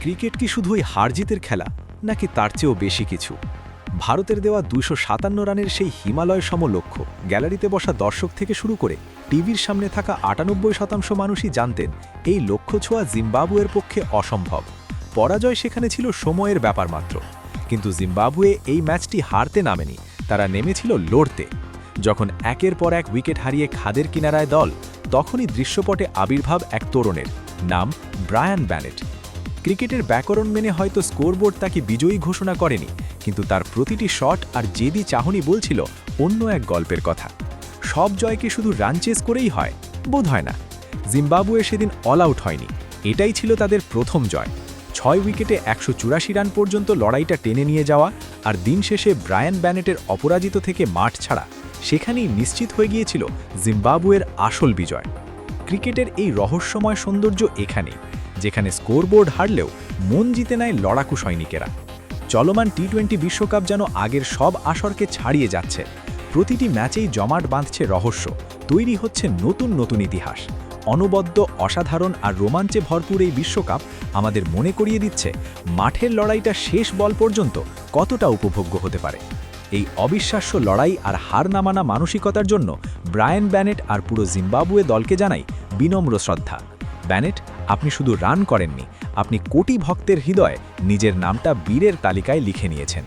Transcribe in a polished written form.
Cricket কি শুধুই হার-জিতের খেলা নাকি তার চেয়েও বেশি কিছু? ভারতের দেওয়া ২৫৭ রানের সেই হিমালয় সম লক্ষ্য গ্যালারিতে বসা দর্শক থেকে শুরু করে টিভির সামনে থাকা ৯৮% মানুষই জানতেন এই লক্ষ্য ছোঁয়া জিম্বাবুয়ের পক্ষে অসম্ভব। পরাজয় সেখানে ছিল সময়ের ব্যাপার মাত্র। কিন্তু জিম্বাবুয়ে এই ম্যাচটি হারতে নামেনি, তারা নেমেছিল লড়তে। যখন একের পর এক উইকেট হারিয়ে খাদের কিনারায় দল, তখনই দৃশ্যপটে আবির্ভাব এক তরুণের, নাম ব্রায়ান ব্যানেট। ক্রিকেটের ব্যাকরণ মেনে হয়তো স্কোরবোর্ড তাকে বিজয়ী ঘোষণা করেনি, কিন্তু তার প্রতিটি শট আর জেদি চাহনি বলছিল অন্য এক গল্পের কথা। সব জয়কে শুধু রান চেস করেই হয় বোধ হয় না। জিম্বাবুয়ে সেদিন অল আউট হয়নি, এটাই ছিল তাদের প্রথম জয়। ৬ উইকেটে ১৮৪ রান পর্যন্ত লড়াইটা টেনে নিয়ে যাওয়া, আর দিন শেষে ব্রায়ান ব্যানেটের অপরাজিত থেকে মাঠ ছাড়া, সেখানেই নিশ্চিত হয়ে গিয়েছিল জিম্বাবুয়ের আসল বিজয়। ক্রিকেটের এই রহস্যময় সৌন্দর্য এখানেই, যেখানে স্কোরবোর্ড হারলেও মন জিতে নেয় লড়াকু সৈনিকেরা। চলমান টি-20 বিশ্বকাপ যেন আগের সব আসরকে ছাড়িয়ে যাচ্ছে। প্রতিটি ম্যাচেই জমাট বাঁধছে রহস্য, তৈরি হচ্ছে নতুন নতুন ইতিহাস। অনবদ্য, অসাধারণ আর রোমাঞ্চে ভরপুর এই বিশ্বকাপ আমাদের মনে করিয়ে দিচ্ছে মাঠের লড়াইটা শেষ বল পর্যন্ত কতটা উপভোগ্য হতে পারে। এই অবিশ্বাস্য লড়াই আর হার না মানা মানসিকতার জন্য ব্রায়ান ব্যানেট আর পুরো জিম্বাবুয়ে দলকে জানাই বিনম্র শ্রদ্ধা। ব্যানেট, আপনি শুধু রান করেননি, আপনি কোটি ভক্তের হৃদয়ে নিজের নামটা বীরের তালিকায় লিখে নিয়েছেন।